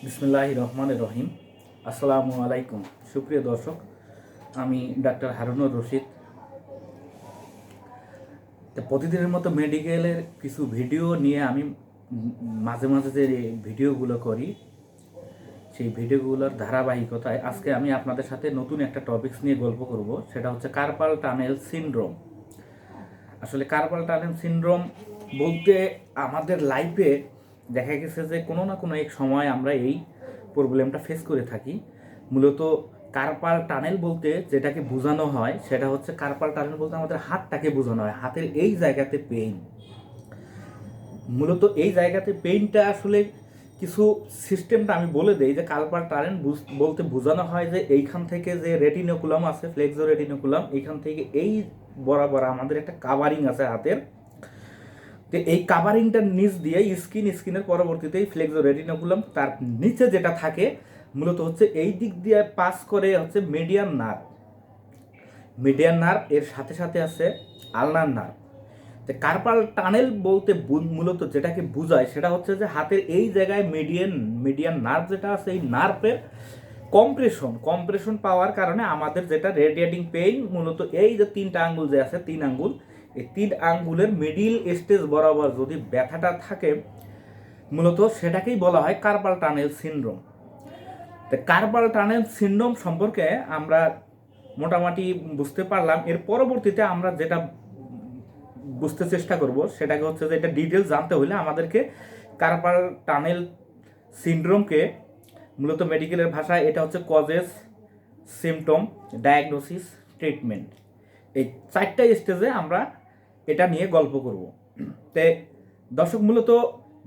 বিসমিল্লাহির রহমানির রহিম। আসসালামু আলাইকুম। সুপ্রিয় দর্শক, আমি ডাক্তার হারুনুর রশিদ। তো প্রতিদিনের মতো মেডিকেলের কিছু ভিডিও নিয়ে আমি মাঝে মাঝে যে ভিডিওগুলো করি, সেই ভিডিওগুলোর ধারাবাহিকতায় আজকে আমি আপনাদের সাথে নতুন একটা টপিকস নিয়ে গল্প করব। সেটা হচ্ছে কার্পাল টানেল সিনড্রোম। আসলে কার্পাল টানেল সিনড্রোম বলতে আমাদের লাইফে দেখা গেছে যে কোনো না কোনো এক সময় আমরা এই প্রবলেমটা ফেস করে থাকি। মূলত কার্পাল টানেল বলতে যেটাকে বোঝানো হয় সেটা হচ্ছে, কার্পাল টানেল বলতে আমাদের হাতটাকে বোঝানো হয়, হাতের এই জায়গাতে পেইন। মূলত এই জায়গাতে পেইনটা আসলে কিছু সিস্টেমটা আমি বলে দেই যে কার্পাল টানেল বলতে বোঝানো হয় যে এইখান থেকে যে রেটিনোকুলাম আছে, ফ্লেক্সো রেটিনোকুলাম, এইখান থেকে এই বরাবর আমাদের একটা কাভারিং আছে হাতের। তো এই কাভারিংটার নিচ দিয়ে স্কিনের পরবর্তীতে ফ্লেক্সো রেটিনোকুলাম, তার নিচে যেটা থাকে মূলত হচ্ছে এই দিক দিয়ে পাস করে হচ্ছে মিডিয়ান নার্ভ, এর সাথে সাথে আছে আলনার নার্ভ। তো কার্পাল টানেল বলতে মূলত যেটাকে বোঝায় সেটা হচ্ছে যে হাতের এই জায়গায় মিডিয়ান নার্ভ যেটা আছে, এই নার্ভের কম্প্রেশন পাওয়ার কারণে আমাদের যেটা রেডিয়েটিং পেইন, মূলত এই যে তিনটা আঙ্গুল যে আছে, তিন আঙ্গুল, এই তিন আঙ্গুলের মিডিল স্টেজ বরাবর যদি ব্যথাটা থাকে, মূলত সেটাকেই বলা হয় কার্পাল টানেল সিনড্রোম। তো কার্পাল টানেল সিনড্রোম সম্পর্কে আমরা মোটামুটি বুঝতে পারলাম। এর পরবর্তীতে আমরা যেটা বুঝতে চেষ্টা করব সেটাকে হচ্ছে যে এটা ডিটেলস জানতে হলে আমাদেরকে কার্পাল টানেল সিনড্রোমকে মূলত মেডিকেলের ভাষায় এটা হচ্ছে কজেস, সিমটম, ডায়াগনোসিস, ট্রিটমেন্ট, এই চারটা স্টেজে আমরা এটা নিয়ে গল্প করব। তে দর্শক, মূলত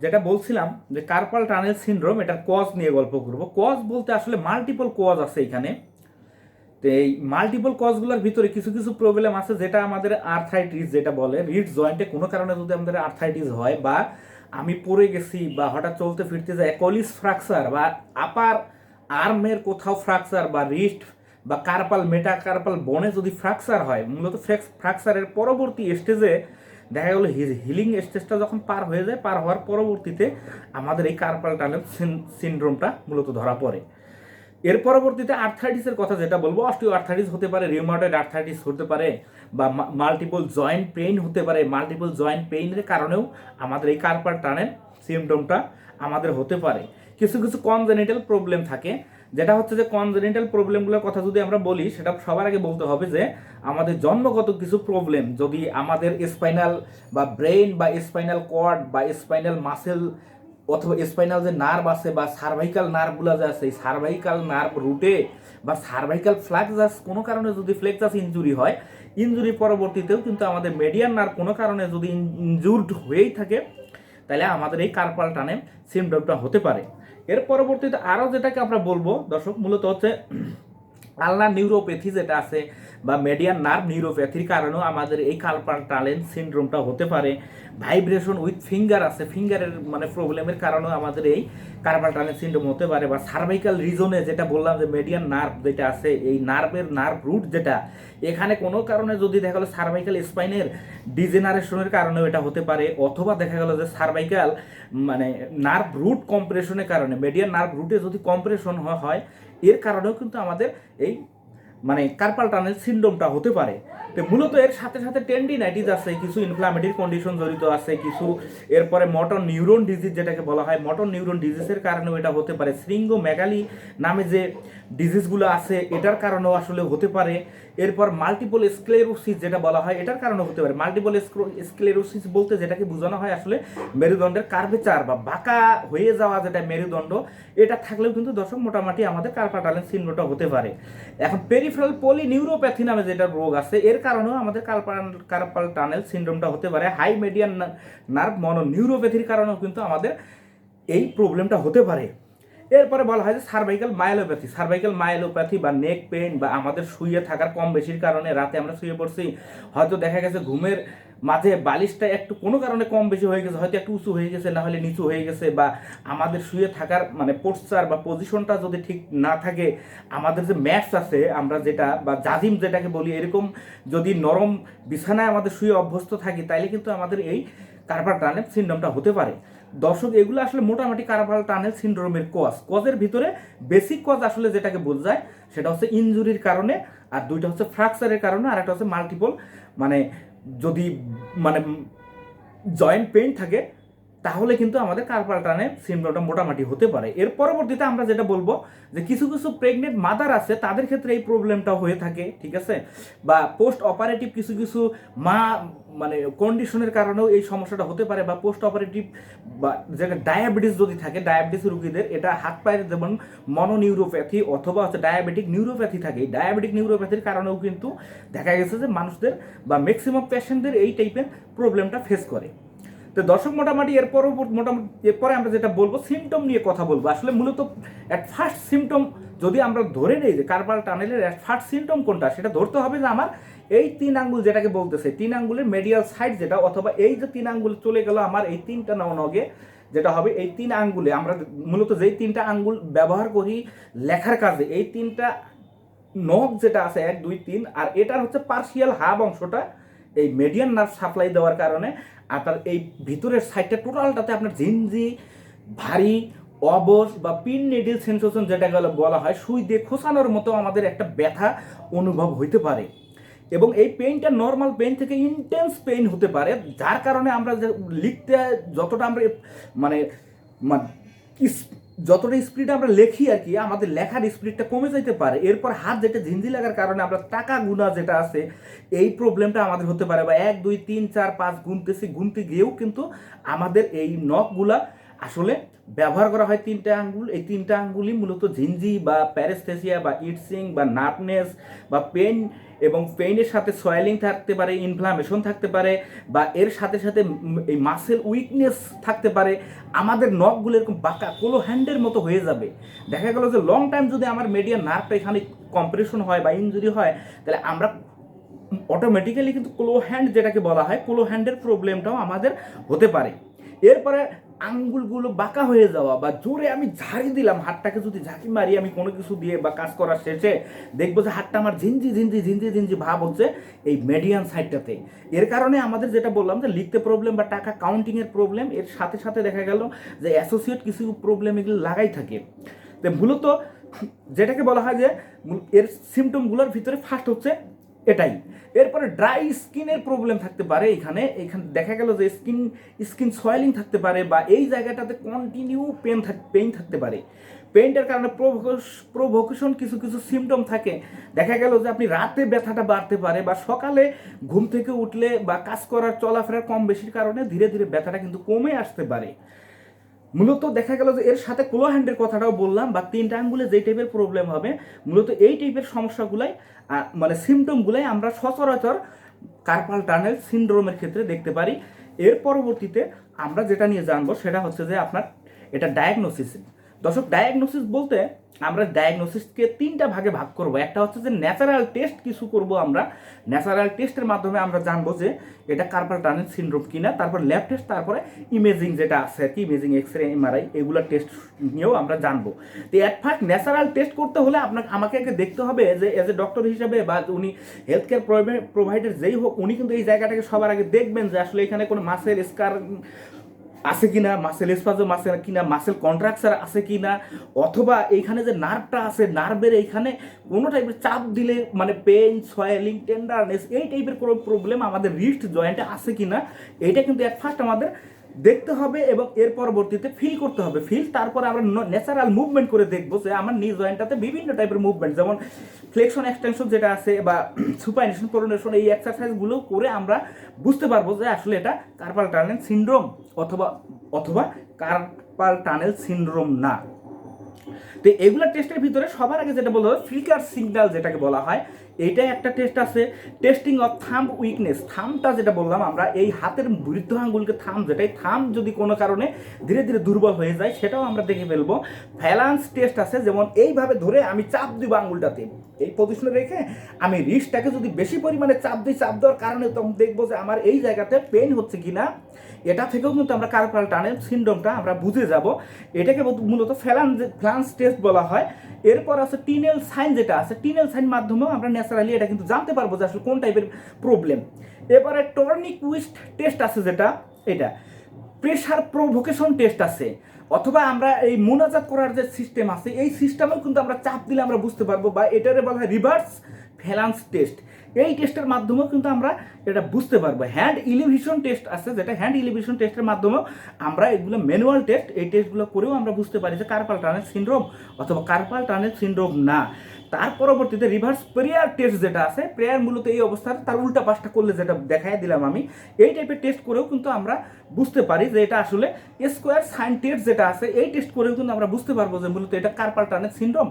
যেটা বলছিলাম যে কার্পাল টানেল সিনড্রোম, এটার কজ নিয়ে গল্প করব। কজ বলতে আসলে মাল্টিপল কজ আছে এখানে। তো এই মাল্টিপল কজগুলোর ভিতরে কিছু কিছু প্রবলেম আছে যেটা আমাদের আর্থ্রাইটিস যেটা বলে, রিড জয়েন্টে কোনো কারণে যদি আমাদের আর্থ্রাইটিস হয়, বা আমি পড়ে গেছি, বা হঠাৎ চলতে ফিরতে যায় কলিস ফ্র্যাকচার, বা আপার আর্মের কোথাও ফ্র্যাকচার, বা রিস্ট বা কার্পাল মেটাকার্পাল বনে যদি ফ্র্যাকচার হয়, মূলত ফ্র্যাকচারের পরবর্তী স্টেজে দেখা গেলো হিলিং স্টেজটা যখন পার হয়ে যায়, পার হওয়ার পরবর্তীতে আমাদের এই কার্পাল টানেল সিনড্রোমটা মূলত ধরা পড়ে। এর পরবর্তীতে আর্থ্রাইটিসের কথা যেটা বলবো, অস্টিও আর্থ্রাইটিস হতে পারে, রিউমাটয়েড আর্থ্রাইটিস হতে পারে, বা মাল্টিপল জয়েন্ট পেইন হতে পারে। মাল্টিপল জয়েন্ট পেইনের কারণেও আমাদের এই কার্পাল টানেল সিমটমটা আমাদের হতে পারে। কিছু কিছু কনজেনিটাল প্রবলেম থাকে, যেটা হচ্ছে যে কনজেনিটাল প্রবলেমগুলোর কথা যদি আমরা বলি, সেটা সবার আগে বলতে হবে যে আমাদের জন্মগত কিছু প্রবলেম যদি আমাদের স্পাইনাল বা ব্রেইন বা স্পাইনাল কর্ড বা স্পাইনাল মাসেল অথবা স্পাইনাল যে নার্ভ আছে বা সার্ভাইকাল নার্ভগুলো যে আছে, এই সার্ভাইকাল নার্ভ রুটে বা সার্ভাইকাল ফ্ল্যাক্সাস কোনো কারণে যদি ফ্লেক্সাস ইনজুরি হয়, ইনজুরি পরবর্তীতেও কিন্তু আমাদের মেডিয়ান নার্ভ কোনো কারণে যদি ইনজুর্ড হয়েই থাকে, তাহলে আমাদের এই কার্পাল টানেল সিমটমটা হতে পারে। এর পরবর্তীতে আরও যেটাকে আমরা বলবো দর্শক, মূলত হচ্ছে আলনার নিউরোপ্যাথি যেটা আছে বা মেডিয়ান নার্ভ নিউরোপ্যাথির কারণেও আমাদের এই কার্পাল টানেল সিনড্রোমটা হতে পারে। ভাইব্রেশন উইথ ফিঙ্গার আছে, ফিঙ্গারের মানে প্রবলেমের কারণেও আমাদের এই কার্পাল টানেল সিনড্রোম হতে পারে। বা সার্ভাইকাল রিজনে যেটা বললাম যে মেডিয়ান নার্ভ যেটা আছে, এই নার্ভ রুট যেটা, এখানে কোনো কারণে যদি দেখা গেলো সার্ভাইকাল স্পাইনের ডিজেনারেশনের কারণেও এটা হতে পারে, অথবা দেখা গেলো যে সার্ভাইকাল মানে নার্ভ রুট কম্প্রেশনের কারণে, মেডিয়ান নার্ভ রুটে যদি কম্প্রেশন হয়, এর কারণেও কিন্তু আমাদের এই মানে কার্পাল টানেল সিনড্রোমটা হতে পারে। তো মূলত এর সাথে সাথে টেন্ডিনাইটিস আছে, কিছু ইনফ্লামেটরি কন্ডিশন জড়িত আছে, কিছু এরপরে মোটর নিউরন ডিজিজ যেটাকে বলা হয়, মোটর নিউরন ডিজিজের কারণেও এটা হতে পারে। শৃঙ্গোমেগালি নামে যে ডিজিজগুলো আছে এটার কারণেও আসলে হতে পারে। এরপর মাল্টিপল স্ক্লেরোসিস যেটা বলা হয়, এটার কারণে হতে পারে। মাল্টিপল স্ক্লেরোসিস বলতে যেটাকে বোঝানো হয় আসলে মেরুদণ্ডের কার্ভেচার বা বাঁকা হয়ে যাওয়া যেটা মেরুদণ্ড, এটা থাকলেও কিন্তু দর্শক মোটামুটি আমাদের কার্পাল টানেল সিনড্রোমটা হতে পারে। এখন পেরিফেরাল পলিনিউরোপ্যাথি নামে যেটা রোগ আছে, এর কারণেও আমাদের কার্পাল টানেল সিনড্রোমটা হতে পারে। হাই মিডিয়ান নার্ভ মনোনিউরোপ্যাথির কারণেও কিন্তু আমাদের এই প্রবলেমটা হতে পারে। এরপরে বলা হয় যে সার্ভাইকাল মায়োলোপ্যাথি বা নেক পেইন, বা আমাদের শুয়ে থাকার কম বেশির কারণে রাতে আমরা শুয়ে পড়ছি, হয়তো দেখা গেছে ঘুমের মাঝে বালিশটা একটু কোনো কারণে কম বেশি হয়ে গেছে, হয়তো একটু উঁচু হয়ে গেছে, না হলে নিচু হয়ে গেছে, বা আমাদের শুয়ে থাকার মানে পোস্টার বা পজিশনটা যদি ঠিক না থাকে, আমাদের যে ম্যাটস আছে আমরা যেটা বা জাজিম যেটাকে বলি, এরকম যদি নরম বিছানায় আমাদের শুয়ে অভ্যস্ত থাকি, তাইলে কিন্তু আমাদের এই কার্পাল টানেল সিনড্রোমটা হতে পারে। দর্শক এগুলো আসলে মোটামুটি কার্পাল টানেল সিনড্রোমের কজের ভিতরে বেসিক কজ আসলে যেটাকে বোঝায় সেটা হচ্ছে ইনজুরির কারণে, আর দুইটা হচ্ছে ফ্র্যাকচারের কারণে, আর একটা হচ্ছে মাল্টিপল মানে যদি মানে জয়েন্ট পেইন থাকে তাহলে কিন্তু আমাদের কার্পাল টানেল সিনড্রোমটা মোটামুটি হতে পারে। এর পরবর্তীতে আমরা যেটা বলবো যে কিছু কিছু প্রেগনেন্ট মাদার আছে তাদের ক্ষেত্রে এই প্রবলেমটা হয়ে থাকে, ঠিক আছে, বা পোস্ট অপারেটিভ কিছু কিছু মা মানে কন্ডিশনের কারণেও এই সমস্যাটা হতে পারে, বা পোস্ট অপারেটিভ বা যেটা ডায়াবেটিস যদি থাকে ডায়াবেটিস রোগীদের এটা হাত পায়ের যেমন মনোনিউরোপ্যাথি অথবা হচ্ছে ডায়াবেটিক নিউরোপ্যাথি থাকে, এই ডায়াবেটিক নিউরোপ্যাথির কারণেও কিন্তু দেখা গেছে যে মানুষদের বা ম্যাক্সিমাম পেশেন্টদের এই টাইপের প্রবলেমটা ফেস করে। তো দর্শক মোটামুটি এরপরে আমরা যেটা বলবো সিমটম নিয়ে কথা বলবো। আসলে মূলত অ্যাট ফার্স্ট সিমটম যদি আমরা ধরে নেই যে কার্পাল টানেলের অ্যাট ফার্স্ট সিমটম কোনটা, সেটা ধরতে হবে যে আমার এই 3 আঙ্গুল যেটাকে বলতেছে 3 আঙ্গুলের মেডিয়াল সাইড যেটা, অথবা এই যে 3 আঙ্গুল চলে গেল আমার এই 3টা নগে, যেটা হবে এই 3 আঙ্গুলে আমরা মূলত যেই 3টা আঙ্গুল ব্যবহার করি লেখার কাজে, এই 3টা নখ যেটা আছে 1 2 3, আর এটার হচ্ছে পার্শিয়াল হাব অংশটা এই মেডিয়ান নার্ভ সাপ্লাই দেওয়ার কারণে আপনার এই ভিতরের সাইডটা টোটালটাতে আপনার ঝিনঝি ভারী অবশ বা পিন নিডল সেন্সেশন যেটা বলা হয় সুই দিয়ে খোসানোর মতো আমাদের একটা ব্যথা অনুভব হইতে পারে, এবং এই পেইনটা নর্মাল পেইন থেকে ইন্টেন্স পেইন হতে পারে, যার কারণে আমরা লিখতে যতটা আমরা মানে যতটা স্পিড আমরা লেখি আর কি আমাদের লেখার স্পিডটা কমে যাইতে পারে। এরপর হাত যেটা ঝিনঝি লাগার কারণে আমরা টাকা গুণা যেটা আছে এই প্রবলেমটা আমাদের হতে পারে, বা 1 2 3 4 5 গুনতে গিয়েও কিন্তু আমাদের এই নখগুলা আসলে ব্যবহার করা হয় 3টা আঙ্গুল, এই 3টা আঙ্গুলই মূলত ঝিনঝি বা প্যারেস্থেসিয়া বা ইটসিং বা নার্ভনেস বা পেন, এবং পেইনের সাথে সোয়েলিং থাকতে পারে, ইনফ্লামেশন থাকতে পারে, বা এর সাথে সাথে এই মাসেল উইকনেস থাকতে পারে। আমাদের নখগুলো এরকম বাঁকা কোলো হ্যান্ডের মতো হয়ে যাবে। দেখা গেল যে লং টাইম যদি আমার মেডিয়ান নার্ভটা এখানে কম্প্রেশন হয় বা ইনজুরি হয় তাহলে আমরা অটোমেটিক্যালি কিন্তু ক্লো হ্যান্ড যেটাকে বলা হয় ক্লো হ্যান্ডের প্রবলেমটাও আমাদের হতে পারে। এরপরে আঙ্গুলগুলো বাঁকা হয়ে যাওয়া, বা জোরে আমি ঝাড়ি দিলাম হাতটাকে যদি ঝাঁকি মারি আমি কোনো কিছু দিয়ে বা কাজ করার শেষে দেখবো যে হাতটা আমার ঝিনঝি ভাব হচ্ছে এই মেডিয়ান সাইডটাতে। এর কারণে আমাদের যেটা বললাম যে লিখতে প্রবলেম বা টাকা কাউন্টিংয়ের প্রবলেম, এর সাথে সাথে দেখা গেল যে অ্যাসোসিয়েট কিছু প্রবলেম এগুলো লাগাই থাকে। তো মূলত যেটাকে বলা হয় যে এর সিমটমগুলোর ভিতরে ফার্স্ট হচ্ছে এটাই। এরপরে ড্রাই স্কিনের প্রবলেম থাকতে পারে, এখানে দেখা গেল যে স্কিন সয়েলিং থাকতে পারে, বা এই জায়গাটাতে কন্টিনিউ পেইন থাকতে পারে। পেইনটার কারণে প্রভোকেশন কিছু কিছু সিমটম থাকে, দেখা গেল যে আপনি রাতে ব্যথাটা বাড়তে পারে, বা সকালে ঘুম থেকে উঠলে বা কাজ করার চলাফেরার কম বেশির কারণে ধীরে ধীরে ব্যথাটা কিন্তু কমে আসতে পারে। মূলত দেখা গেল যে এর সাথে ক্লো হ্যান্ডের কথাটাও বললাম, বা 3টা আঙ্গুলে যেই টাইপের প্রবলেম হবে মূলত এই টাইপের সমস্যাগুলাই মানে সিমটমগুলাই আমরা সচরাচর কার্পাল টানেল সিনড্রোমের ক্ষেত্রে দেখতে পারি। এর পরবর্তীতে আমরা যেটা নিয়ে জানবো সেটা হচ্ছে যে আপনার এটা ডায়াগনোসিস। দর্শক ডায়াগনোসিস বলতে আমরা ডায়াগনোসিসকে 3টা ভাগে ভাগ করব। একটা হচ্ছে যে ন্যাচারাল টেস্ট কিছু করব আমরা, ন্যাচারাল টেস্টের মাধ্যমে আমরা জানবো যে এটা কার্পাল টানেল সিনড্রোম কিনা, তারপর ল্যাব টেস্ট, তারপরে ইমেজিং যেটা আছে আর কি ইমেজিং এক্সরে এমআরআই এগুলো টেস্ট নিয়েও আমরা জানবো। তো অ্যাট ফার্স্ট ন্যাচারাল টেস্ট করতে হলে আমাকে আগে দেখতে হবে যে এজ এ ডক্টর হিসাবে বা উনি হেলথ কেয়ার প্রোভাইডার যেই হোক উনি কিন্তু এই জায়গাটাকে সবার আগে দেখবেন যে আসলে এখানে কোনো মাসেল স্কার আছে কিনা, মাসেল স্পাজম আছে কিনা, মাসেল কন্ট্রাকচার আছে কিনা, অথবা এইখানে যে নার্ভটা আছে নার্ভের এইখানে কোনো টাইপের চাপ দিলে মানে পেইন সোয়েলিং টেন্ডারনেস এই টাইপের কোনো প্রবলেম আমাদের রিস্ট জয়েন্টে আছে কিনা এইটা কিন্তু অ্যাট ফার্স্ট আমাদের দেখতে হবে, এবং এর পরবর্তীতে ফিল করতে হবে। তারপরে আমরা ন্যাচারাল মুভমেন্ট করে দেখবো যে আমার নি জয়েন্টটাতে বিভিন্ন টাইপের মুভমেন্ট যেমন ফ্লেকশন এক্সটেনশন যেটা আছে বা সুপাইনেশন প্রোনেশন এই এক্সারসাইজগুলো করে আমরা বুঝতে পারবো যে আসলে এটা কার্পাল টানেল সিনড্রোম অথবা কার্পাল টানেল সিনড্রোম না। তো এগুলা টেস্টের ভিতরে সবার আগে যেটা বলা হয় ফ্লিকার সিগন্যাল যেটাকে বলা হয়, এইটাই একটা টেস্ট আছে। টেস্টিং অফ থাম্ব উইকনেস, থামটা যেটা বললাম আমরা এই হাতের বৃদ্ধ আঙ্গুলকে যেটাই থাম যদি কোনো কারণে ধীরে ধীরে দুর্বল হয়ে যায় সেটাও আমরা দেখে ফেলবো। ভ্যালান্স টেস্ট আছে, যেমন এইভাবে ধরে আমি চাপ দিব আঙ্গুলটাতে এই পজিশনে রেখে আমি রিস্টটাকে যদি বেশি পরিমাণে চাপ দেওয়ার কারণে তখন দেখবো যে আমার এই জায়গাতে পেইন হচ্ছে কিনা, এটা থেকেও কিন্তু আমরা কার্পাল টানেল সিনড্রোমটা আমরা বুঝে যাব। এটাকে মূলত ফ্ল্যান্স টেস্ট বলা হয়। এরপর আছে টিনেল সাইন যেটা আছে, টিনেল সাইন মাধ্যমেও আমরা ন্যাচারালি এটা কিন্তু জানতে পারবো যে আসলে কোন টাইপের প্রবলেম। এবারে টর্নিকুইস্ট টেস্ট আছে যেটা এটা প্রেশার প্রভোকেশন টেস্ট আছে, অথবা আমরা এই মোনাজাত করার যে সিস্টেম আছে এই সিস্টেমেও কিন্তু আমরা চাপ দিলে আমরা বুঝতে পারবো, বা এটারে বলা হয় রিভার্স ভ্যালান্স টেস্ট। এই টেস্টের মাধ্যমেও কিন্তু আমরা এটা বুঝতে পারবো। হ্যান্ড ইলিভেশন টেস্ট আছে, যেটা হ্যান্ড ইলিভেশন টেস্টের মাধ্যমেও আমরা এগুলো ম্যানুয়াল টেস্ট, এই টেস্টগুলো করেও আমরা বুঝতে পারি যে কার্পাল টানেল সিনড্রোম অথবা কার্পাল টানেল সিনড্রোম না। তার পরবর্তীতে রিভার্স প্রেয়ার টেস্ট যেটা আছে, প্রেয়ার মূলত এই অবস্থায় তার উল্টা পাশটা করলে যেটা দেখাই দিলাম আমি, এই টাইপের টেস্ট করেও কিন্তু আমরা বুঝতে পারি যে এটা আসলে স্কোয়ার সাইন টেস্ট যেটা আছে, এই টেস্ট করেও কিন্তু আমরা বুঝতে পারবো যে মূলত এটা কার্পাল টানেল সিনড্রোম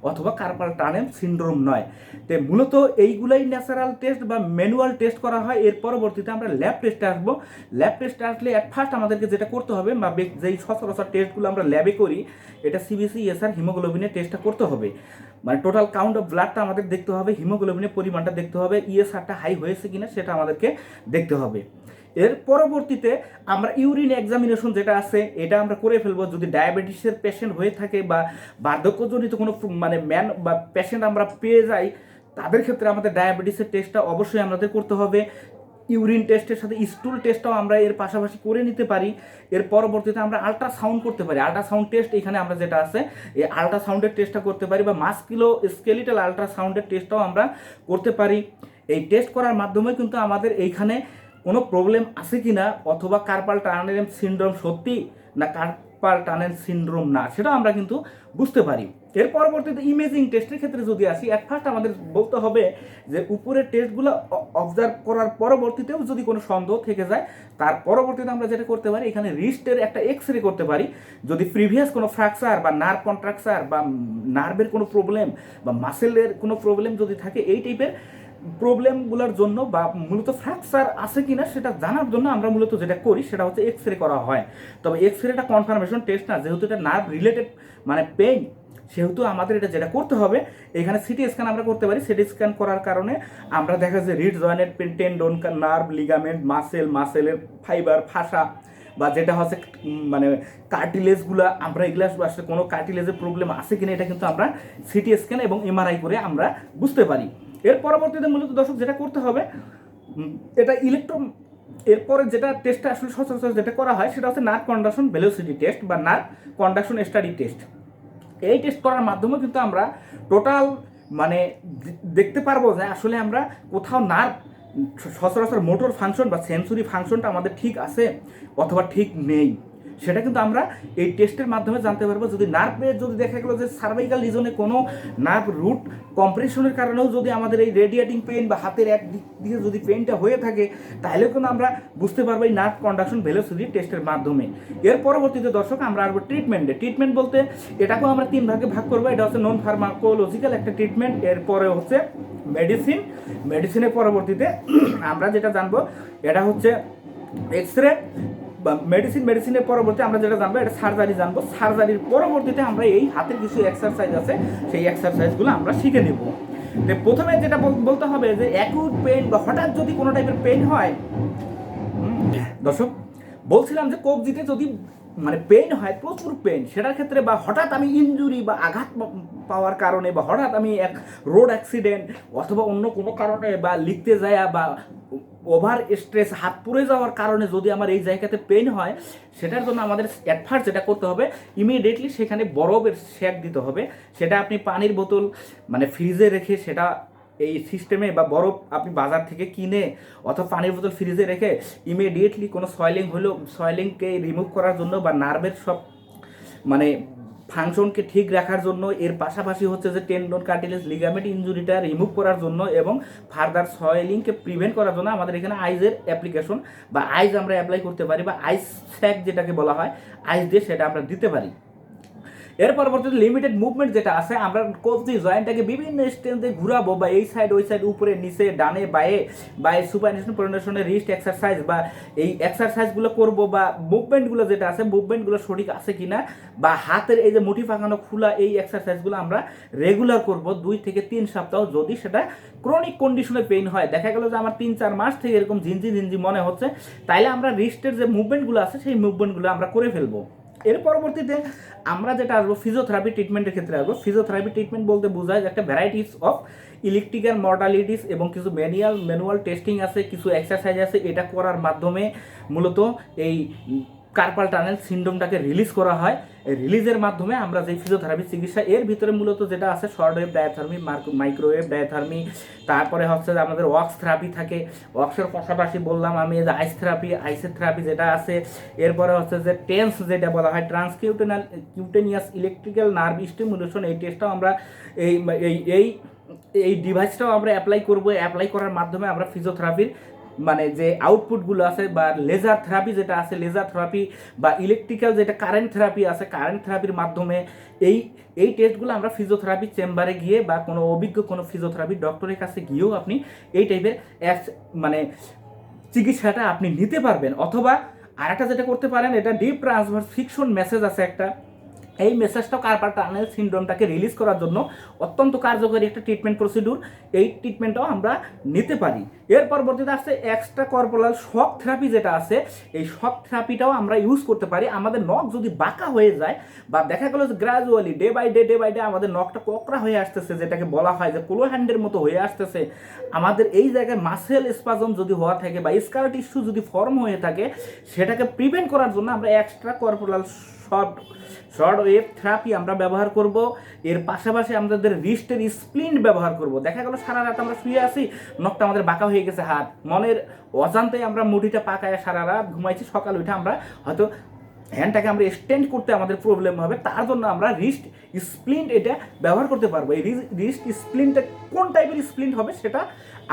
অথবা কার্পাল টানেল সিনড্রোম নয়। তো মূলত এইগুলাই ন্যাচারাল টেস্ট বা ম্যানুয়াল টেস্ট করা হয়। এর পরবর্তীতে আমরা ল্যাব টেস্টে আসবো। ল্যাব টেস্টে আসলে অ্যাট ফার্স্ট আমাদেরকে যেটা করতে হবে, বা যেই সচরাচর টেস্টগুলো আমরা ল্যাবে করি, এটা সিবিসি এসআর হিমোগ্লোবিনের টেস্টটা করতে হবে। মানে টোটাল কাউন্ট অফ ব্লাডটা আমাদের দেখতে হবে, হিমোগ্লোবিনের পরিমাণটা দেখতে হবে, ইএসআরটা হাই হয়েছে কিনা সেটা আমাদেরকে দেখতে হবে। এর পরবর্তীতে আমরা ইউরিন এক্সামিনেশন যেটা আছে এটা আমরা করে ফেলবো। যদি ডায়াবেটিসের পেশেন্ট হয়ে থাকে বা বার্ধক্যজনিত কোনো মানে ম্যান বা পেশেন্ট আমরা পেয়ে যাই, তাদের ক্ষেত্রে আমাদের ডায়াবেটিসের টেস্টটা অবশ্যই আমাদের করতে হবে। ইউরিন টেস্টের সাথে স্টুল টেস্টটাও আমরা এর পাশাপাশি করে নিতে পারি। এর পরবর্তীতে আমরা আল্ট্রাসাউন্ড করতে পারি। আল্ট্রাসাউন্ড টেস্ট এখানে আমরা যেটা আছে এই আল্ট্রাসাউন্ডের টেস্টটা করতে পারি, বা মাস্কুলো স্কেলিটাল আল্ট্রাসাউন্ডের টেস্টটাও আমরা করতে পারি। এই টেস্ট করার মাধ্যমে কিন্তু আমাদের এইখানে কোনো প্রবলেম আছে কি না, অথবা কার্পাল টানেল সিনড্রোম সত্যি না কার্পাল টানেল সিনড্রোম না, সেটা আমরা কিন্তু বুঝতে পারি। এর পরবর্তীতে ইমেজিং টেস্টের ক্ষেত্রে যদি আসি, অ্যাট ফার্স্ট আমাদের বলতে হবে যে উপরের টেস্টগুলো অবজার্ভ করার পরবর্তীতেও যদি কোনো সন্দেহ থেকে যায়, তার পরবর্তীতে আমরা যেটা করতে পারি, এখানে রিস্টের একটা এক্স রে করতে পারি। যদি প্রিভিয়াস কোনো ফ্র্যাকচার বা নার্ভ কন্ট্রাকচার বা নার্ভের কোনো প্রবলেম বা মাসেলের কোনো প্রবলেম যদি থাকে, এই টাইপের প্রবলেমগুলোর জন্য বা মূলত ফ্র্যাকচার আছে কিনা সেটা জানার জন্য আমরা মূলত যেটা করি সেটা হচ্ছে এক্স রে করা হয়। তবে এক্স রেটা কনফার্মেশন টেস্ট না, যেহেতু এটা নার্ভ রিলেটেড মানে পেইন, সেহেতু আমাদের এটা যেটা করতে হবে, এখানে সিটি স্ক্যান আমরা করতে পারি। সিটি স্ক্যান করার কারণে আমরা দেখা যায় রিড জয়েন্টের টেন্ডন, নার্ভ, লিগামেন্ট, মাসেলের ফাইবার, ফাসা, বা যেটা হচ্ছে মানে কার্টিলেজগুলো, আমরা এগুলো আসলে কোনো কার্টিলেজের প্রবলেম আছে কিনা এটা কিন্তু আমরা সিটি স্ক্যান এবং এমআরআই করে আমরা বুঝতে পারি। এর পরবর্তীতে মূলত দর্শক যেটা করতে হবে, এটা এরপরে যেটা টেস্টটা আসলে সচরাচর যেটা করা হয় সেটা হচ্ছে নার্ভ কন্ডাকশন ভেলোসিটি টেস্ট বা নার্ভ কন্ডাকশন স্টাডি টেস্ট। এই টেস্ট করার মাধ্যমে কিন্তু আমরা টোটাল মানে দেখতে পারবো যে আসলে আমরা কোথাও নার্ভ সচরাচর মোটর ফাংশন বা সেন্সরি ফাংশনটা আমাদের ঠিক আছে অথবা ঠিক নেই, সেটা কিন্তু আমরা এই টেস্টের মাধ্যমে জানতে পারবো। যদি নার্ভে যদি দেখা গেলো যে সার্ভাইকাল রিজনে কোনো নার্ভ রুট কম্প্রেশনের কারণেও যদি আমাদের এই রেডিয়েটিং পেইন বা হাতের এক দিক দিয়ে যদি পেইনটা হয়ে থাকে, তাহলেও কিন্তু আমরা বুঝতে পারবো এই নার্ভ কন্ডাকশন ভেলোসিটি টেস্টের মাধ্যমে। এর পরবর্তীতে দর্শক আমরা আসবো ট্রিটমেন্টে। ট্রিটমেন্ট বলতে এটাকেও আমরা 3 ভাগে ভাগ করবো। এটা হচ্ছে নন ফার্মাকোলজিক্যাল একটা ট্রিটমেন্ট, এরপরে হচ্ছে মেডিসিনের পরবর্তীতে আমরা যেটা জানবো এটা হচ্ছে এক্স রে বা মেডিসিনের পরবর্তী আমরা যেটা জানবো এটা সার্জারি জানবো। সার্জারির পরবর্তীতে আমরা এই হাতের কিছু এক্সারসাইজ আছে, সেই এক্সারসাইজগুলো আমরা শিখে নেব। তো প্রথমে যেটা বলতে হবে যে অ্যাকিউট পেইন বা হঠাৎ যদি কোনো টাইপের পেইন হয়, দর্শক বলছিলাম যে কবজিতে যদি মানে পেইন হয়, প্রচুর পেইন, সেটার ক্ষেত্রে বা হঠাৎ আমি ইনজুরি বা আঘাত পাওয়ার কারণে বা হঠাৎ আমি এক রোড অ্যাক্সিডেন্ট অথবা অন্য কোনো কারণে বা লিখতে যায় বা ওভার স্ট্রেস হাত পুড়ে যাওয়ার কারণে যদি আমার এই জায়গাতে পেইন হয়, সেটার জন্য আমাদের অ্যাট ফার্স্ট যেটা করতে হবে, ইমিডিয়েটলি সেখানে বরফের সেক দিতে হবে। সেটা আপনি পানির বোতল মানে ফ্রিজে রেখে, সেটা এই সিস্টেমে বা বরফ আপনি বাজার থেকে কিনে অথবা পানির বোতল ফ্রিজে রেখে ইমিডিয়েটলি কোনো সয়েলিং হলো, সয়েলিংকে রিমুভ করার জন্য বা নার্ভের সব মানে ফাংশনকে ঠিক রাখার জন্য, এর পাশাপাশি হচ্ছে যে টেন্ডন, কার্টিলেজ, লিগামেন্ট ইনজুরিটা রিমুভ করার জন্য এবং ফার্দার সয়েলিংকে প্রিভেন্ট করার জন্য আমাদের এখানে আইজের অ্যাপ্লিকেশন বা আইজ আমরা অ্যাপ্লাই করতে পারি, বা আইস স্যাক যেটাকে বলা হয়, আইস দিয়ে সেটা আমরা দিতে পারি। এর পরবর্তীতে লিমিটেড মুভমেন্ট যেটা আছে, আমরা কবজি জয়েন্টটাকে বিভিন্ন স্ট্রেন্থে ঘুরাবো, বা এই সাইড ওই সাইড, উপরে নিচে, ডানে বায়ে, বা এই সুপারনেশন প্রোনেশনের রিস্ট এক্সারসাইজ বা এই এক্সারসাইজগুলো করবো, বা মুভমেন্টগুলো যেটা আছে মুভমেন্টগুলো সঠিক আছে কিনা, বা হাতের এই যে মুঠি পাকানো খোলা, এই এক্সারসাইজগুলো আমরা রেগুলার করব 2 থেকে 3 সপ্তাহ। যদি সেটা ক্রনিক কন্ডিশনে পেইন হয়, দেখা গেল যে আমার 3-4 মাস থেকে এরকম ঝিনঝি মনে হচ্ছে, তাইলে আমরা রিস্টের যে মুভমেন্টগুলো আছে সেই মুভমেন্টগুলো আমরা করে ফেলবো। এর পরবর্তীতে আমরা যেটা আসবো ফিজিওথেরাপি ট্রিটমেন্টের ক্ষেত্রে আসবো। ফিজিওথেরাপি ট্রিটমেন্ট বলতে বোঝায় একটা ভ্যারাইটিস অফ ইলেকট্রিক্যাল মডালিটিস এবং কিছু ম্যানুয়াল টেস্টিং আছে, কিছু এক্সারসাইজ আছে, এটা করার মাধ্যমে মূলত এই কার্পাল টানেল সিন্ড্রোমটাকে রিলিজ করা হয়। এই রিলিজের মাধ্যমে আমরা যে ফিজিওথেরাপি চিকিৎসা, এর ভিতরে মূলত যেটা আছে short wave diathermy, microwave diathermy, তারপরে হচ্ছে যে আমাদের ওয়াক্স থেরাপি থাকে। ওয়াক্সের পাশাপাশি বললাম আমি যে আইসের থেরাপি যেটা আছে। এরপরে হচ্ছে যে টেন্স যেটা বলা হয় কিউটেনিয়াস ইলেকট্রিক্যাল নার্ভ স্টিমুলেশন, এই টেস্টটাও আমরা এই এই এই ডিভাইসটাও আমরা অ্যাপ্লাই করব। অ্যাপ্লাই করার মাধ্যমে আমরা ফিজিওথেরাপির মানে যে আউটপুটগুলো আছে বা লেজার থেরাপি যেটা আছে, লেজার থেরাপি বা ইলেকট্রিক্যাল যেটা কারেন্ট থেরাপি আছে, কারেন্ট থেরাপির মাধ্যমে এই টেস্টগুলো আমরা ফিজিওথেরাপি চেম্বারে গিয়ে বা কোনো অভিজ্ঞ কোনো ফিজিওথেরাপি ডক্টরের কাছে গিয়েও আপনি এই টাইপের মানে চিকিৎসাটা আপনি নিতে পারবেন। অথবা আরেকটা যেটা করতে পারেন, এটা ডিপ ট্রান্সভার্স ফিকশন মেসেজ আছে একটা, এই মেসেজটাও কার্পাল টানেল সিন্ড্রোমটাকে রিলিজ করার জন্য অত্যন্ত কার্যকরী একটা ট্রিটমেন্ট প্রসিডিউর। এই ট্রিটমেন্টটাও আমরা নিতে পারি। এর পরবর্তীতে আসছে এক্সট্রা কর্পোরাল শক থেরাপি যেটা আছে, এই শক থেরাপিটাও আমরা ইউজ করতে পারি। আমাদের নখ যদি বাঁকা হয়ে যায় বা দেখা গেল যে গ্রাজুয়ালি ডে বাই ডে আমাদের নখটা কোকড়া হয়ে আসতেছে, যেটাকে বলা হয় যে ক্লো হ্যান্ডের মতো হয়ে আসতেছে, আমাদের এই জায়গায় মাসেল স্পাজম যদি হওয়া থাকে বা স্কার টিস্যু যদি ফর্ম হয়ে থাকে, সেটাকে প্রিভেন্ট করার জন্য আমরা extra corporal short wave therapy আমরা ব্যবহার করব। এর পাশাপাশি আমাদের রিস্টের স্প্লিন্ট ব্যবহার করব। দেখা গেল সারা রাত আমরা শুয়ে আছি, নখটা আমাদের বাঁকা হয়ে গেছে, হাত মনের অজান্তেই আমরা মুঠিটা পাকায় সারা রাত ঘুমাইছি, সকাল উঠে আমরা হয়তো হ্যান্ডটাকে আমরা এক্সটেন্ড করতে আমাদের প্রবলেম হবে, তার জন্য আমরা রিস্ট স্প্লিন্ট এটা ব্যবহার করতে পারবো। এই রিস্ট স্প্লিন্টটা কোন টাইপের স্প্লিন্ট হবে সেটা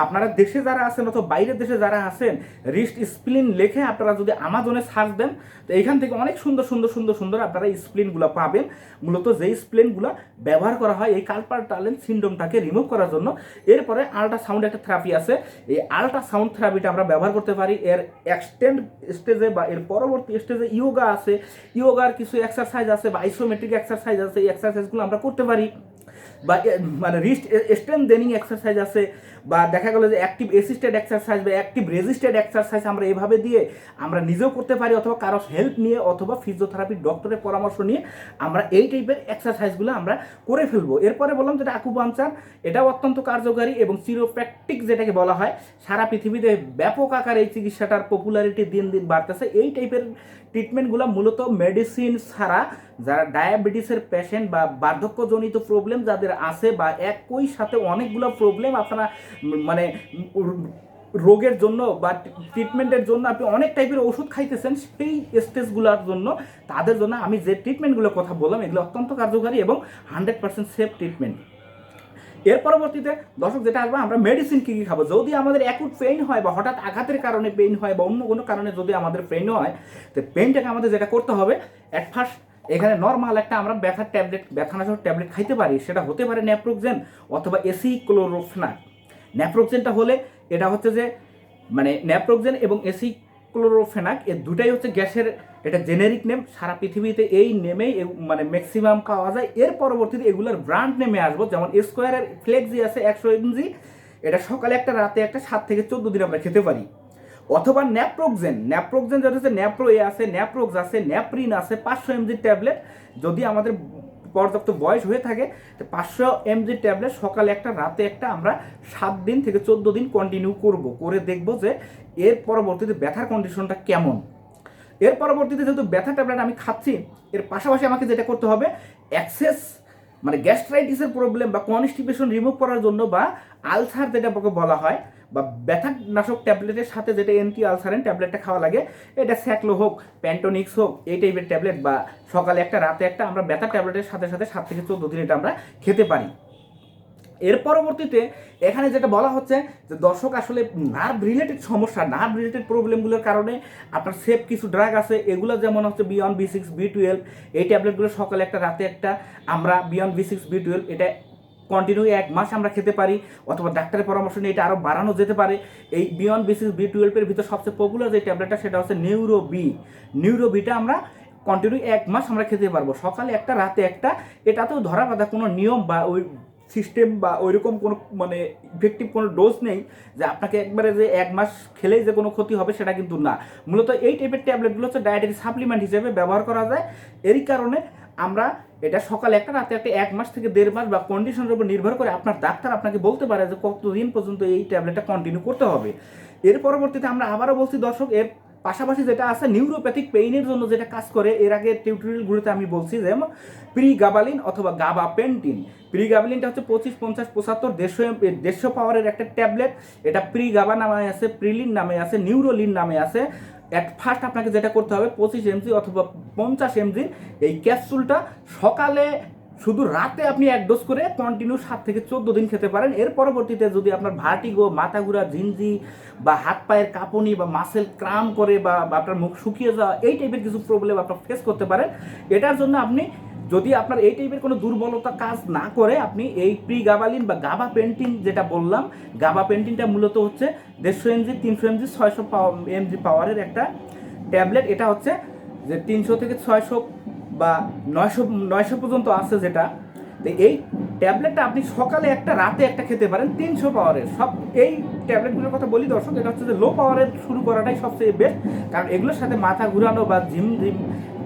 আপনারা দেশে যারা আছেন অথবা বাইরের দেশে যারা আছেন, রিস্ট স্প্লিন লিখে আপনারা যদি আমাজনে সার্চ দেন, তো এইখান থেকে অনেক সুন্দর আপনারা স্প্লিনগুলো পাবেন। মূলত যেই স্প্লিনগুলো ব্যবহার করা হয় এই কার্পাল টানেল সিন্ড্রোমটাকে রিমুভ করার জন্য। এরপরে আল্ট্রাসাউন্ড একটা থেরাপি আছে, এই আল্ট্রাসাউন্ড থেরাপিটা আমরা ব্যবহার করতে পারি। এর এক্সটেন্ড স্টেজে বা এর পরবর্তী স্টেজে ইয়োগা আছে, ইয়োগার কিছু এক্সারসাইজ আছে বা আইসোমেট্রিক এক্সারসাইজ আছে, এই এক্সারসাইজগুলো আমরা করতে পারি। বা মানে রিস্ট স্ট্রেনথেনিং এক্সারসাইজ আছে, বা দেখা গেলো যে অ্যাক্টিভ অ্যাসিস্টেড এক্সারসাইজ বা অ্যাক্টিভ রেজিস্টেড এক্সারসাইজ আমরা এভাবে দিয়ে আমরা নিজেও করতে পারি, অথবা কারো হেল্প নিয়ে অথবা ফিজিওথেরাপি ডক্টরের পরামর্শ নিয়ে আমরা এই টাইপের এক্সারসাইজগুলো আমরা করে ফেলবো। এরপরে বললাম যেটা আকুপাঞ্চার, এটাও অত্যন্ত কার্যকারী এবং চিরোপ্র্যাকটিক যেটাকে বলা হয়, সারা পৃথিবীতে ব্যাপক আকারে এই চিকিৎসাটার পপুলারিটি দিন দিন বাড়তেছে। এই টাইপের ট্রিটমেন্টগুলো মূলত মেডিসিন ছাড়া যারা ডায়াবেটিসের পেশেন্ট বা বার্ধক্যজনিত প্রবলেম যাদের আছে বা একই সাথে অনেকগুলো প্রবলেম আপনারা মানে রোগের জন্য বা ট্রিটমেন্টের জন্য আপনি অনেক টাইপের ওষুধ খাইতেছেন, সেই স্টেজগুলোর জন্য তাদের জন্য আমি যে ট্রিটমেন্টগুলোর কথা বললাম এগুলো অত্যন্ত কার্যকারী এবং 100% সেফ ট্রিটমেন্ট। এর পরবর্তীতে দর্শক যেটা আসবে, আমরা মেডিসিন কী কী খাবো যদি আমাদের অ্যাকুট পেইন হয় বা হঠাৎ আঘাতের কারণে পেইন হয় বা অন্য কোনো কারণে যদি আমাদের পেইন হয়, তো পেইনটাকে আমাদের যেটা করতে হবে, অ্যাট ফার্স্ট এখানে নর্মাল একটা আমরা ব্যথানাশক ট্যাবলেট খাইতে পারি। সেটা হতে পারে ন্যাপ্রোক্সেন অথবা এসিক্লোরোফেনাক। ন্যাপ্রোক্সেনটা হলে এটা হচ্ছে যে মানে ন্যাপ্রোক্সেন এবং এসিক্লোরোফেনাক এর দুটাই হচ্ছে গ্যাসের এটা জেনেরিক নেম, সারা পৃথিবীতে এই নেমেই মানে ম্যাক্সিমাম পাওয়া যায়। এর পরবর্তীতে এগুলোর ব্র্যান্ড নেমে আসবো, যেমন স্কোয়ারের ফ্লেক্সি আছে 100 mg, এটা সকালে একটা রাতে একটা 7 থেকে 14 দিন আমরা খেতে পারি। অথবা ন্যাপ্রোক্সেন যেটা হচ্ছে ন্যাপ্রো এ আছে, ন্যাপ্রোক্স আছে, ন্যাপ্রিন আছে 500 mg ট্যাবলেট। যদি আমাদের পর্যাপ্ত বয়স হয়ে থাকে তো 500 mg ট্যাবলেট সকালে একটা রাতে একটা আমরা 7 দিন থেকে 14 দিন কন্টিনিউ করে দেখব যে এর পরবর্তীতে ব্যথার কন্ডিশনটা কেমন। এর পরবর্তীতে যেহেতু ব্যথা ট্যাবলেট আমি খাচ্ছি, এর পাশাপাশি আমাকে যেটা করতে হবে, অ্যাক্সেস মানে গ্যাস্ট্রাইটিসের প্রবলেম বা কনস্টিপেশন রিমুভ করার জন্য বা আলসার যেটা বলা হয় বা ব্যথানাশক ট্যাবলেটের সাথে যেটা অ্যান্টি আলসারেন ট্যাবলেটটা খাওয়া লাগে, এটা স্যাকলো হোক, প্যান্টোনিক্স হোক, এই টাইপের ট্যাবলেট বা সকালে একটা রাতে একটা আমরা ব্যথা ট্যাবলেটের সাথে 7 থেকে 14 দিন এটা আমরা খেতে পারি। এর পরবর্তীতে এখানে যেটা বলা হচ্ছে যে দর্শক আসলে নার্ভ রিলেটেড সমস্যা, নার্ভ রিলেটেড প্রবলেমগুলোর কারণে আপনার সেফ কিছু ড্রাগ আছে, এগুলো যেমন হচ্ছে বিয়ন্ড B6 B12, এই ট্যাবলেটগুলো সকালে একটা রাতে একটা আমরা বিয়ন্ড B6 B12 এটা কন্টিনিউ 1 মাস আমরা খেতে পারি, অথবা ডাক্তারের পরামর্শ নিয়ে এটা আরও বাড়ানো যেতে পারে। এই বিয়ন্ড B6 B12 এর ভিতর সবচেয়ে পপুলার যে ট্যাবলেটটা সেটা হচ্ছে নিউরো বিটা আমরা কন্টিনিউ 1 মাস আমরা খেতে পারবো, সকালে একটা রাতে একটা। এটাতেও ধরা বাঁধা কোনো নিয়ম বা ওই সিস্টেম বা ওইরকম কোনো মানে ইফেক্টিভ কোনো ডোজ নেই যে আপনাকে একবারে যে 1 মাস খেলেই যে কোনো ক্ষতি হবে, সেটা কিন্তু না। মূলত এই টাইপের ট্যাবলেটগুলো হচ্ছে ডায়েটারি সাপ্লিমেন্ট হিসেবে ব্যবহার করা যায়। এরই কারণে আমরা এটা সকালে একটা রাতে একটা 1 মাস থেকে 1.5 মাস বা কন্ডিশনের উপর নির্ভর করে আপনার ডাক্তার আপনাকে বলতে পারে যে কতদিন পর্যন্ত এই ট্যাবলেটটা কন্টিনিউ করতে হবে। এর পরবর্তীতে আমরা আবারও বলছি দর্শক, এর পাশাপাশি যেটা আছে নিউরোপ্যাথিক পেইনের জন্য যেটা কাজ করে, এর আগে টিউটোরিয়ালগুলোতে আমি বলছি, যেমন প্রিগাবালিন অথবা গাবাপেন্টিন। প্রিগাবালিনটা হচ্ছে 25, 50, 75 150 পাওয়ারের একটা ট্যাবলেট। এটা প্রিগাবা নামে আছে, প্রিলিন নামে আছে, নিউরোলিন নামে আছে। অ্যাট ফার্স্ট আপনাকে যেটা করতে হবে 25 mg অথবা 50 mg এই ক্যাপসুলটা সকালে, শুধু রাতে আপনি 1 ডোজ করে কন্টিনিউ 7 থেকে 14 দিন খেতে পারেন। এর পরবর্তীতে যদি আপনার ভার্টিগো, মাথা ঘুরা, ঝিনঝি বা হাত পায়ের কাঁপুনি বা মাসেল ক্রাম করে বা আপনার মুখ শুকিয়ে যাওয়া, এই টাইপের কিছু প্রবলেম আপনার ফেস করতে পারেন, এটার জন্য আপনি, যদি আপনার এই টাইপের কোনো দুর্বলতা কাজ না করে, আপনি এই প্রিগাবালিন বা গাবাপেন্টিন যেটা বললাম, গাবাপেন্টিনটা মূলত হচ্ছে 150 mg, 300 mg, 600 mg পাওয়ারের একটা ট্যাবলেট। এটা হচ্ছে যে 300 থেকে 600 বা 900 পর্যন্ত আছে যেটা। তো এই ট্যাবলেটটা আপনি সকালে একটা, রাতে একটা খেতে পারেন 300 পাওয়ারের। সব এই ট্যাবলেটগুলোর কথা বলি দর্শক, এটা হচ্ছে যে লো পাওয়ারের শুরু করাটাই সবচেয়ে বেস্ট, কারণ এগুলোর সাথে মাথা ঘুরানো বা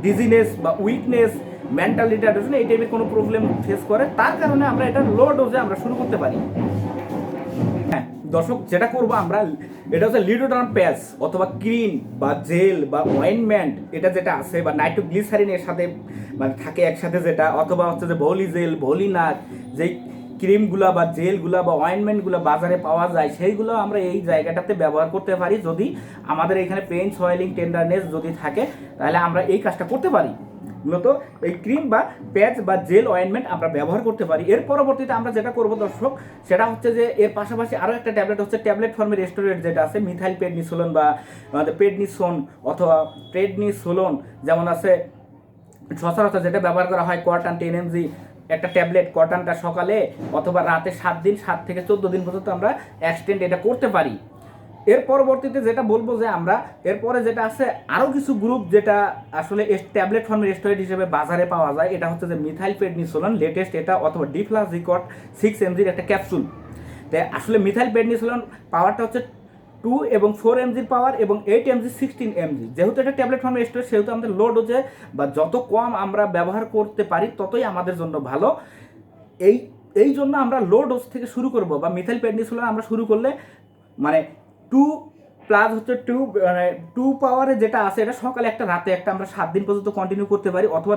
ডিজিনেস বা উইকনেস, মেন্টাল রিটার্ডেশন, এই টাইপের কোনো প্রবলেম ফেস করে, তার কারণে আমরা এটা লো ডোজে আমরা শুরু করতে পারি। হ্যাঁ দর্শক, যেটা করবো আমরা, এটা হচ্ছে লিডোডার্ম প্যাচ অথবা ক্রিম বা জেল বা অয়েনমেন্ট, এটা যেটা আছে, বা নাইট্রোগ্লিসারিন এর সাথে মানে থাকে একসাথে যেটা, অথবা হচ্ছে যে ভলি জেল, ভলিনাট, যেই ক্রিমগুলা বা জেলগুলা বা অয়েনমেন্টগুলো বাজারে পাওয়া যায়, সেইগুলো আমরা এই জায়গাটাতে ব্যবহার করতে পারি। যদি আমাদের এখানে পেইন, সয়েলিং, টেন্ডারনেস যদি থাকে, তাহলে আমরা এই কাজটা করতে পারি। মূলত এই ক্রিম বা প্যাচ বা জেল অয়েনমেন্ট আমরা ব্যবহার করতে পারি। এর পরবর্তীতে আমরা যেটা করব দর্শক, সেটা হচ্ছে যে এর পাশাপাশি আরও একটা ট্যাবলেট হচ্ছে ট্যাবলেট ফর্মের স্টেরয়েড যেটা আছে, মিথাইল প্রেডনিসোলন বা প্রেডনিসোন অথবা প্রেডনিসোলন, যেমন আছে সচরাচর যেটা ব্যবহার করা হয় কোয়ার্টান 10 mg একটা ট্যাবলেট। কোয়ার্টানটা সকালে অথবা রাতে 7 দিন, 7 থেকে 14 দিন পর্যন্ত আমরা এক্সটেন্ড এটা করতে পারি। এর পরবর্তীতে যেটা বলবো যে আমরা এরপরে যেটা আছে আরও কিছু গ্রুপ যেটা আসলে ট্যাবলেট ফর্মের স্টেরয়েড হিসেবে বাজারে পাওয়া যায়, এটা হচ্ছে যে মিথাইল প্রেডনিসোলন লেটেস্ট, এটা অথবা ডিফ্লাজিকট 6 mg একটা ক্যাপসুল। তাই আসলে মিথাইল প্রেডনিসোলন পাওয়ারটা হচ্ছে 2 এবং 4 mg পাওয়ার এবং 8 mg, 16 mg। যেহেতু এটা ট্যাবলেট ফর্মের স্টেরয়েড, সেহেতু আমাদের লো ডোজে বা যত কম আমরা ব্যবহার করতে পারি ততই আমাদের জন্য ভালো। এই জন্য আমরা লো ডোজ থেকে শুরু করব, বা মিথাইল প্রেডনিসোলন আমরা শুরু করলে মানে 2 প্লাস হচ্ছে 2 পাওয়ারে যেটা আছে, এটা সকালে একটা, রাতে একটা আমরা 7 দিন পর্যন্ত কন্টিনিউ করতে পারি। অথবা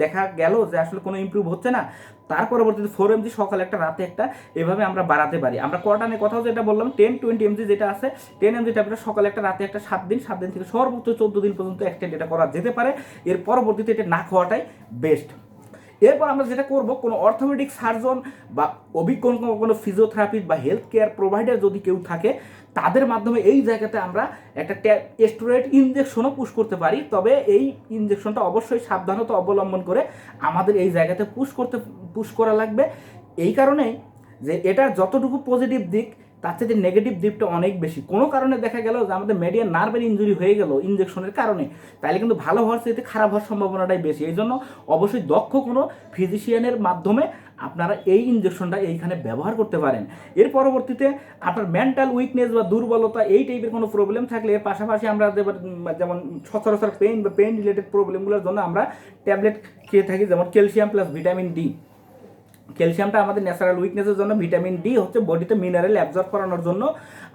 দেখা গেল যে আসলে কোনো ইমপ্রুভ হচ্ছে না, তার পরবর্তীতে 4 mg সকালে একটা, রাতে একটা, এভাবে আমরা বাড়াতে পারি। আমরা কোয়ার্টানের কথাও যেটা বললাম 10-20 mg যেটা আছে, 10 mg ট্যাবলেট সকালে একটা, রাতে একটা, 7 দিন থেকে সর্বোচ্চ 14 দিন পর্যন্ত এক্সটেন্ড এটা করা যেতে পারে। এর পরবর্তীতে এটা না খাওয়াটাই বেস্ট। এরপর আমরা যেটা করব, কোনো অর্থোপেডিক সার্জন বা অভিজ্ঞ কোনো ফিজিওথেরাপিস্ট বা হেলথ কেয়ার প্রোভাইডার যদি কেউ থাকে, তাদের মাধ্যমে এই জায়গাতে আমরা একটা স্টেরয়েড ইনজেকশনও পুশ করতে পারি। তবে এই ইনজেকশনটা অবশ্যই সাবধানতা অবলম্বন করে আমাদের এই জায়গাতে পুশ করা লাগবে। এই কারণেই যে এটার যতটুকু পজিটিভ দিক, তার চেয়ে নেগেটিভ দিকটা অনেক বেশি। কোনো কারণে দেখা গেল যে আমাদের মেডিয়ান নার্ভের ইনজুরি হয়ে গেল ইনজেকশনের কারণে, তাহলে কিন্তু ভালো হওয়ার চাইতে খারাপ হওয়ার সম্ভাবনাটাই বেশি। এই জন্য অবশ্যই দক্ষ কোনো ফিজিশিয়ানের মাধ্যমে আপনারা এই ইনজেকশনটা এইখানে ব্যবহার করতে পারেন। এর পরবর্তীতে আপনার মেন্টাল উইকনেস বা দুর্বলতা, এই টাইপের কোনো প্রবলেম থাকলে, এর পাশাপাশি আমরা যেমন সচরাচর পেইন বা পেইন রিলেটেড প্রবলেমগুলোর জন্য আমরা ট্যাবলেট খেয়ে থাকি, যেমন ক্যালসিয়াম প্লাস ভিটামিন ডি। ক্যালসিয়ামটা আমাদের ন্যাচারাল উইকনেসের জন্য, ভিটামিন ডি হচ্ছে বডিতে মিনারেল অ্যাবজর্ব করানোর জন্য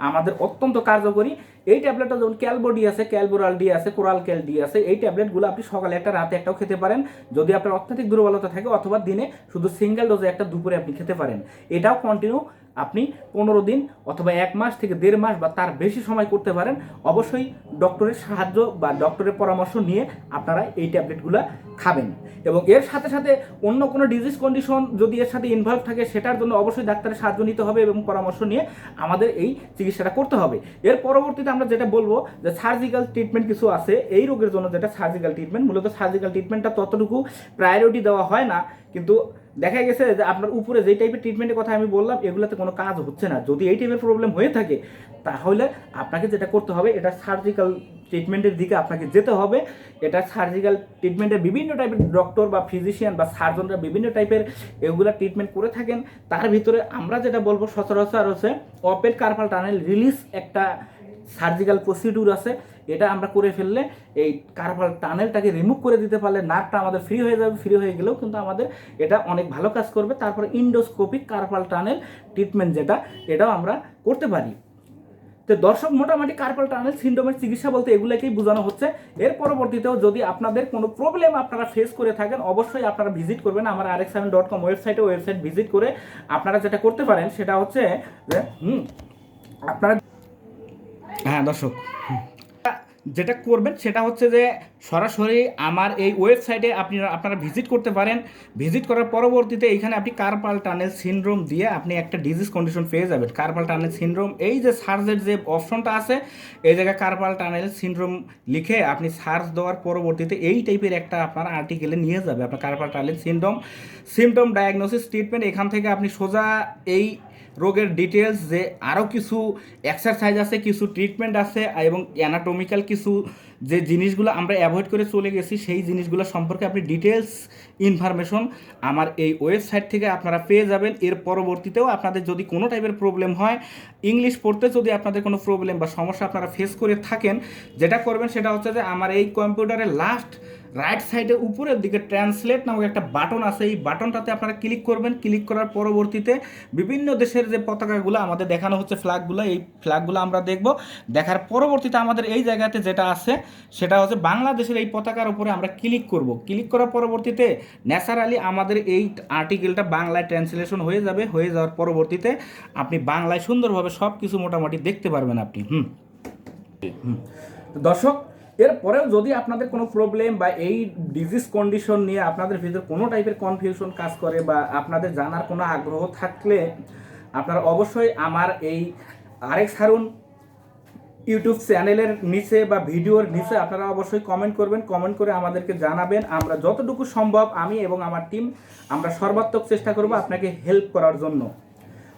আমাদের অত্যন্ত কার্যকরী। এই ট্যাবলেটটা যেমন ক্যালবোডি আছে, ক্যালবোরাল ডি আছে, কোরাল ক্যাল ডি আছে, এই ট্যাবলেটগুলো আপনি সকালে একটা, রাতে একটাও খেতে পারেন যদি আপনার অত্যাধিক দুর্বলতা থাকে, অথবা দিনে শুধু সিঙ্গেল ডোজে একটা, দুপুরে আপনি খেতে পারেন। এটাও কন্টিনিউ আপনি 15 দিন অথবা 1 মাস থেকে 1.5 মাস বা তার বেশি সময় করতে পারেন। অবশ্যই ডক্টরের সাহায্য বা ডক্টরের পরামর্শ নিয়ে আপনারা এই ট্যাবলেটগুলো খাবেন। এবং এর সাথে সাথে অন্য কোনো ডিজিজ কন্ডিশন যদি এর সাথে ইনভলভ থাকে, সেটার জন্য অবশ্যই ডাক্তারের সাহায্য নিতে হবে এবং পরামর্শ নিয়ে আমাদের এই চিকিৎসাটা করতে হবে। এর পরবর্তীতে আমরা যেটা বলবো যে সার্জিক্যাল ট্রিটমেন্ট কিছু আছে এই রোগের জন্য, যেটা সার্জিক্যাল ট্রিটমেন্ট। মূলত সার্জিক্যাল ট্রিটমেন্টটা ততটুকু প্রায়োরিটি দেওয়া হয় না, কিন্তু দেখা গেছে যে আপনার উপরে যেই টাইপের ট্রিটমেন্টের কথা আমি বললাম, এগুলোতে কোনো কাজ হচ্ছে না। যদি এই টাইপের প্রবলেম হয়ে থাকে, তাহলে আপনাকে যেটা করতে হবে, এটা সার্জিক্যাল ট্রিটমেন্টের দিকে আপনাকে যেতে হবে। এটা সার্জিক্যাল ট্রিটমেন্টের বিভিন্ন টাইপের ডক্টর বা ফিজিশিয়ান বা সার্জনরা বিভিন্ন টাইপের এগুলো ট্রিটমেন্ট করে থাকেন। তার ভিতরে আমরা যেটা বলবো সচরাচর হচ্ছে অপেন কার্পাল টানেল রিলিজ একটা সার্জিক্যাল প্রসিডিউর আছে। এটা আমরা করে ফেললে এই কার্পাল টানেলটাকে রিমুভ করে দিতে পারলে নার্ভটা আমাদের ফ্রি হয়ে যাবে। ফ্রি হয়ে গেলেও কিন্তু আমাদের এটা অনেক ভালো কাজ করবে। তারপরে ইন্ডোস্কোপিক কার্পাল টানেল ট্রিটমেন্ট যেটা, এটাও আমরা করতে পারি। তো দর্শক মোটামুটি কার্পাল টানেল সিনড্রোমের চিকিৎসা বলতে এগুলোকেই বোঝানো হচ্ছে। এর পরবর্তীতেও যদি আপনাদের কোনো প্রবলেম আপনারা ফেস করে থাকেন, অবশ্যই আপনারা ভিজিট করবেন আমার rx7.com ওয়েবসাইট ভিজিট করে আপনারা যেটা করতে পারেন সেটা হচ্ছে যে আপনারা, হ্যাঁ দর্শক, যেটা করবেন সেটা হচ্ছে যে সরাসরি আমার এই ওয়েবসাইটে আপনারা ভিজিট করতে পারেন। ভিজিট করার পরবর্তীতে এইখানে আপনি কার্পাল টানেল সিনড্রোম দিয়ে আপনি একটা ডিজিজ কন্ডিশন পেয়ে যাবেন। কার্পাল টানেল সিনড্রোম, এই যে সার্চের যে অপশনটা আছে এই জায়গায় কার্পাল টানেল সিনড্রোম লিখে আপনি সার্চ দেওয়ার পরবর্তীতে এই টাইপের একটা আপনার আর্টিকেলে নিয়ে যাবে আপনার carpal tunnel syndrome, symptom diagnosis treatment. এখান থেকে আপনি সোজা এই রোগের ডিটেলস, যে আরও কিছু এক্সারসাইজ আছে, কিছু ট্রিটমেন্ট আছে এবং অ্যানাটমিক্যাল কিছু যে জিনিসগুলো আমরা অ্যাভয়েড করে চলে গেছি সেই জিনিসগুলো সম্পর্কে আপনি ডিটেলস ইনফরমেশন আমার এই ওয়েবসাইট থেকে আপনারা পেয়ে যাবেন। এর পরবর্তীতেও আপনাদের যদি কোনো টাইপের প্রবলেম হয়, ইংলিশ পড়তে যদি আপনাদের কোনো প্রবলেম বা সমস্যা আপনারা ফেস করে থাকেন, যেটা করবেন সেটা হচ্ছে যে আমার এই কম্পিউটারের লাস্ট রাইট সাইডের উপরের দিকে ট্রান্সলেট নামক একটা বাটন আছে, এই বাটনটাতে আপনারা ক্লিক করবেন। ক্লিক করার পরবর্তীতে বিভিন্ন দেশের যে পতাকাগুলো আমাদের দেখানো হচ্ছে, ফ্ল্যাগগুলো, এই ফ্ল্যাগগুলো আমরা দেখব। দেখার পরবর্তীতে আমাদের এই জায়গাতে যেটা আছে সেটা হচ্ছে বাংলাদেশের এই পতাকার উপরে আমরা ক্লিক করব। ক্লিক করার পরবর্তীতে ন্যাচারালি আমাদের এই আর্টিকেলটা বাংলায় ট্রান্সলেশন হয়ে যাবে। হয়ে যাওয়ার পরবর্তীতে আপনি বাংলায় সুন্দরভাবে সব কিছু মোটামুটি দেখতে পারবেন আপনি। দর্শক, এরপরেও যদি আপনাদের কোনো প্রবলেম বা এই ডিজিজ কন্ডিশন নিয়ে আপনাদের ভিতরে কোনো টাইপের কনফিউশন কাজ করে বা আপনাদের জানার কোনো আগ্রহ থাকলে আপনারা অবশ্যই আমার এই RX হারুন ইউটিউব চ্যানেলের নিচে বা ভিডিওর নিচে আপনারা অবশ্যই কমেন্ট করবেন। কমেন্ট করে আমাদেরকে জানাবেন। আমরা যতটুকু সম্ভব আমি এবং আমার টিম আমরা সর্বাত্মক চেষ্টা করব আপনাকে হেল্প করার জন্য।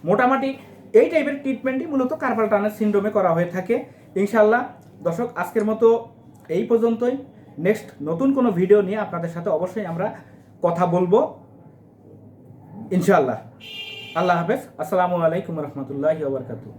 মোটামুটি এই টাইপের ট্রিটমেন্টই মূলত কার্পাল টানেল সিনড্রোমে করা হয়ে থাকে ইনশাল্লাহ। দর্শক, আজকের মতো এই পর্যন্তই। নেক্সট নতুন কোনো ভিডিও নিয়ে আপনাদের সাথে অবশ্যই আমরা কথা বলবো ইনশাআল্লাহ। আল্লাহ হাফেজ। আসসালামু আলাইকুম রহমতুল্লাহি ওয়া বারাকাতুহু।